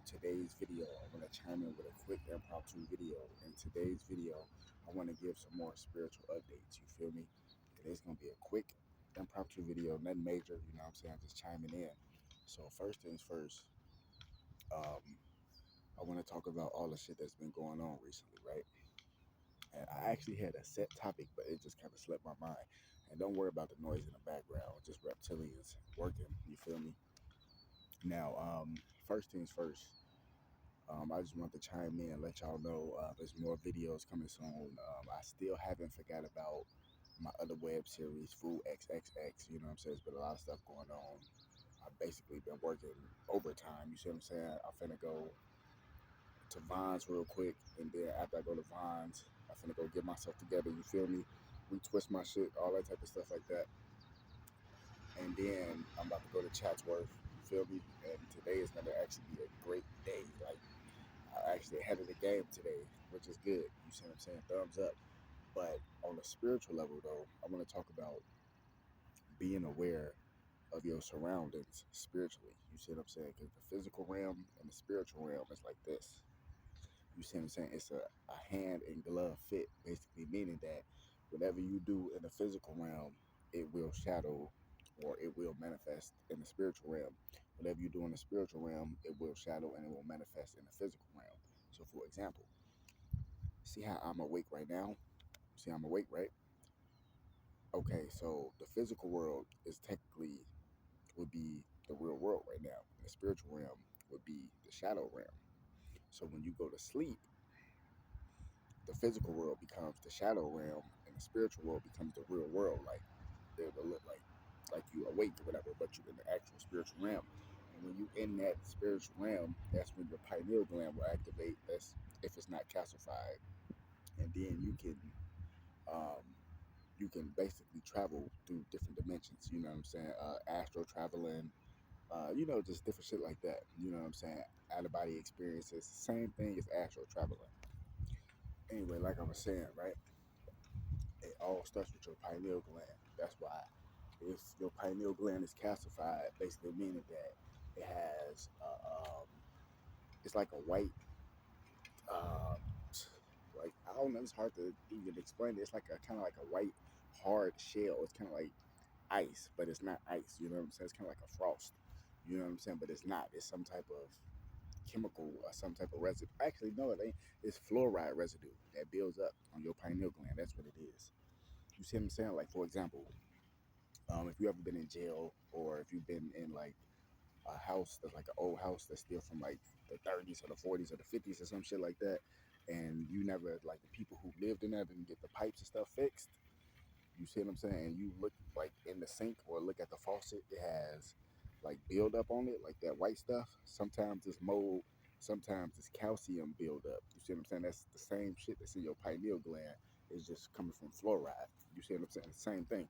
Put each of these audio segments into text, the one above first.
today's video, I want to chime in with a quick impromptu video. In today's video, I want to give some more spiritual updates. You feel me? Today's going to be a quick impromptu video, nothing major, you know what I'm saying? Just chiming in. So, first things first, um, I want to talk about all the shit that's been going on recently, right? And I actually had a set topic, but it just kind of slipped my mind. And don't worry about the noise in the background, just reptilians working, you feel me? Now, first things first, I just want to chime in and let y'all know there's more videos coming soon. I still haven't forgot about my other web series, Food XXX. You know what I'm saying? There's been a lot of stuff going on. I've basically been working overtime. You see what I'm saying? I'm finna go to Vines real quick, and then after I go to Vines, I'm finna go get myself together. You feel me? Retwist my shit, all that type of stuff like that. And then I'm about to go to Chatsworth. You feel me? And today is gonna actually be a great day. Like, I actually ahead of the game today, which is good. You see what I'm saying? Thumbs up. But on a spiritual level, though, I want to talk about being aware of your surroundings spiritually. You see what I'm saying? Because the physical realm and the spiritual realm is like this. You see what I'm saying? It's a hand and glove fit, basically meaning that whatever you do in the physical realm, it will shadow or it will manifest in the spiritual realm. Whatever you do in the spiritual realm, it will shadow and it will manifest in the physical realm. So, for example, see how I'm awake right now? See, I'm awake, right? Okay, so the physical world is technically would be the real world right now. And the spiritual realm would be the shadow realm. So when you go to sleep, the physical world becomes the shadow realm, and the spiritual world becomes the real world. Like it'll look like you awake or whatever, but you're in the actual spiritual realm. And when you in that spiritual realm, that's when your pineal gland will activate. That's if it's not calcified, and then um, you can basically travel through different dimensions. You know what I'm saying? Astral traveling. Just different shit like that. You know what I'm saying? Out of body experiences. Same thing as astral traveling. Anyway, like I was saying, right? It all starts with your pineal gland. That's why if your pineal gland is calcified, basically meaning that it has, it's like a white, uh, like I don't know, it's hard to even explain it. It's like a kind of like a white hard shell. It's kind of like ice, but it's not ice. You know what I'm saying? It's kind of like a frost. You know what I'm saying? But it's not. It's some type of chemical or some type of residue. Actually, no, it ain't. It's fluoride residue that builds up on your pineal gland. That's what it is. You see what I'm saying? Like, for example, if you ever been in jail or if you've been in like a house that's like an old house that's still from like the 30s or the 40s or the 50s or some shit like that, and you never, like, the people who lived in there didn't get the pipes and stuff fixed. You see what I'm saying? And you look like in the sink or look at the faucet, it has like build up on it, like that white stuff. Sometimes it's mold, sometimes it's calcium build up. You see what I'm saying? That's the same shit that's in your pineal gland. It's just coming from fluoride. You see what I'm saying? The same thing.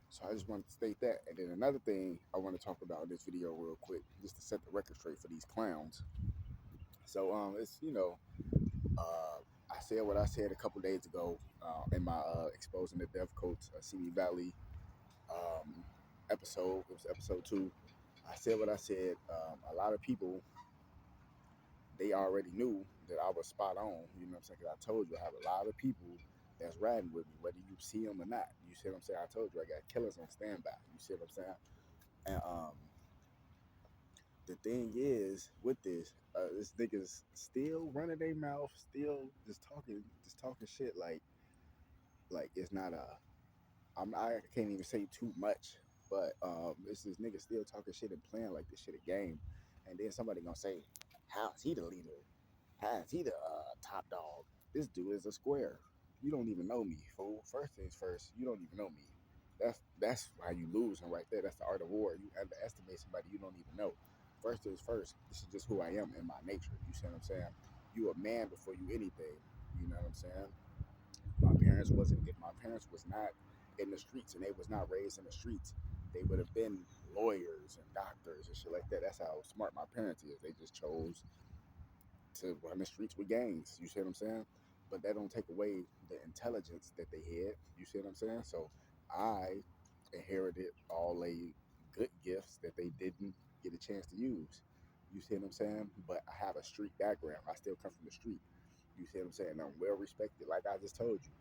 So I just wanted to state that. And then another thing I want to talk about in this video real quick, just to set the record straight for these clowns. So it's uh, I said what I said a couple days ago in my exposing the death coats Simi Valley um, episode. It was episode 2. I said what I said. A lot of people, they already knew that I was spot on. You know what I'm saying? 'Cause I told you I have a lot of people that's riding with me, whether you see them or not. You see what I'm saying? I told you I got killers on standby. You see what I'm saying? And the thing is with this niggas still running their mouth, still just talking shit like it's not a. I can't even say too much, but it's this nigga still talking shit and playing like this shit a game, and then somebody gonna say, "How is he the leader? How is he the top dog?" This dude is a square. You don't even know me, fool. First things first, you don't even know me. That's how you lose, and right there, that's the art of war. You underestimate somebody you don't even know. First things first. This is just who I am in my nature. You see what I'm saying? You a man before you anything. You know what I'm saying? If my parents was not in the streets and they was not raised in the streets, they would have been lawyers and doctors and shit like that. That's how smart my parents is. They just chose to run the streets with gangs. You see what I'm saying? But that don't take away the intelligence that they had. You see what I'm saying? So I inherited all a good gifts that they didn't get a chance to use. You see what I'm saying? But I have a street background. I still come from the street. You see what I'm saying? I'm well respected, like I just told you.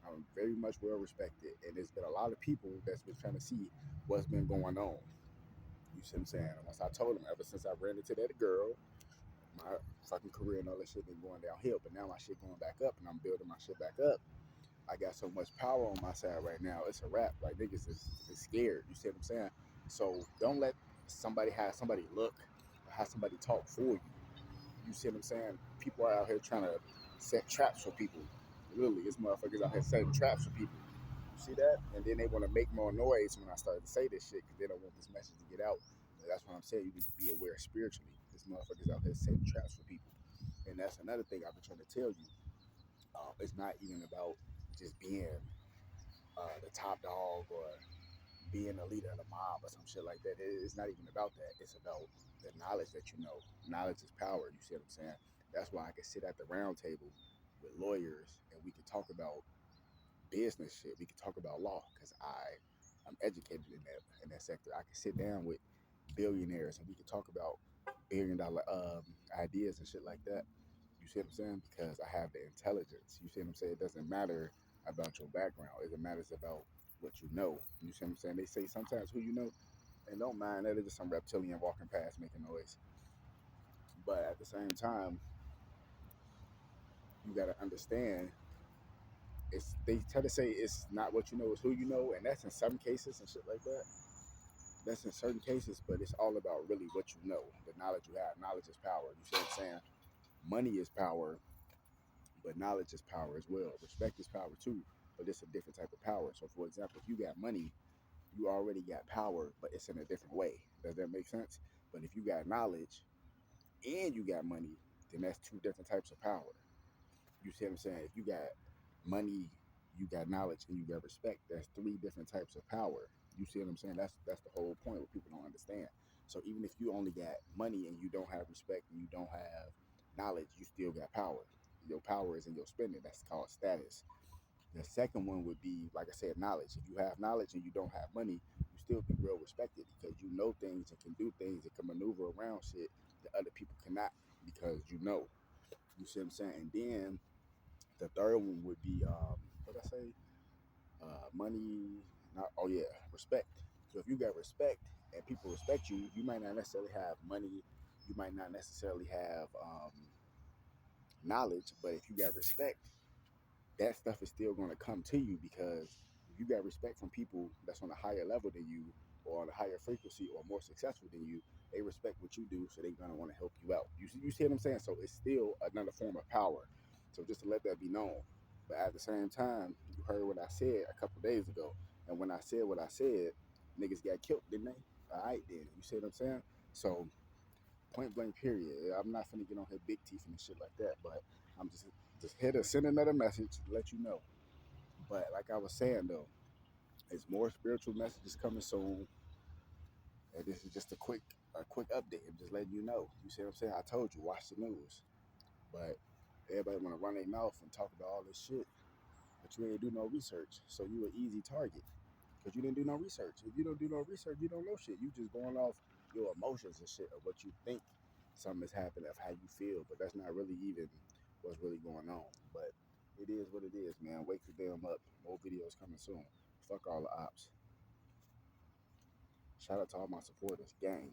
I'm very much well respected, and there's been a lot of people that's been trying to see what's been going on. You see what I'm saying? Once I told them, ever since I ran into that girl, my fucking career and all that shit been going downhill. But now my shit going back up, and I'm building my shit back up. I got so much power on my side right now. It's a wrap. Like niggas is scared. You see what I'm saying? So don't let somebody have somebody look or have somebody talk for you. You see what I'm saying? People are out here trying to set traps for people. Literally, this motherfuckers out here setting traps for people. You see that? And then they want to make more noise when I start to say this shit because they don't want this message to get out. But that's what I'm saying. You need to be aware spiritually. This motherfuckers out here setting traps for people. And that's another thing I've been trying to tell you. It's not even about just being the top dog or being the leader of the mob or some shit like that. It's not even about that. It's about the knowledge that you know. Knowledge is power. You see what I'm saying? That's why I can sit at the round table with lawyers and we can talk about business shit. We can talk about law because I'm educated in that sector. I can sit down with billionaires and we can talk about $1 billion ideas and shit like that. You see what I'm saying? Because I have the intelligence. You see what I'm saying? It doesn't matter about your background. It matters about what you know. You see what I'm saying? They say sometimes who you know, and don't mind that, it's just some reptilian walking past making noise. But at the same time, you gotta understand it's they try to say it's not what you know, it's who you know, and that's in some cases and shit like that. That's in certain cases, but it's all about really what you know, the knowledge you have. Knowledge is power. You see what I'm saying? Money is power, but knowledge is power as well. Respect is power too, but it's a different type of power. So, for example, if you got money, you already got power, but it's in a different way. Does that make sense? But if you got knowledge and you got money, then that's two different types of power. You see what I'm saying? If you got money, you got knowledge, and you got respect, that's three different types of power. You see what I'm saying? That's the whole point. What people don't understand. So even if you only got money and you don't have respect and you don't have knowledge, you still got power. Your power is in your spending. That's called status. The second one would be, like I said, knowledge. If you have knowledge and you don't have money, you still be real respected because you know things and can do things and can maneuver around shit that other people cannot because you know. You see what I'm saying? And then the third one would be what I say, money. Not oh yeah, respect. So if you got respect and people respect you, you might not necessarily have money. You might not necessarily have knowledge, but if you got respect, that stuff is still going to come to you because if you got respect from people that's on a higher level than you or on a higher frequency or more successful than you, they respect what you do, so they're going to want to help you out. You see what I'm saying? So it's still another form of power. So just to let that be known. But at the same time, you heard what I said a couple days ago. And when I said what I said, niggas got killed, didn't they? All right, then. You see what I'm saying? So point blank period. I'm not finna get on her big teeth and shit like that, but I'm just here to send another message to let you know. But like I was saying though, it's more spiritual messages coming soon. And this is just a quick update. I'm just letting you know. You see what I'm saying? I told you, watch the news. But everybody wanna run their mouth and talk about all this shit, but you ain't do no research. So you an easy target. Because you didn't do no research. If you don't do no research, you don't know shit. You just going off your emotions and shit of what you think something is happening, of how you feel, but that's not really even what's really going on. But it is what it is, man. Wake the damn up. More videos coming soon. Fuck all the ops. Shout out to all my supporters. Gang.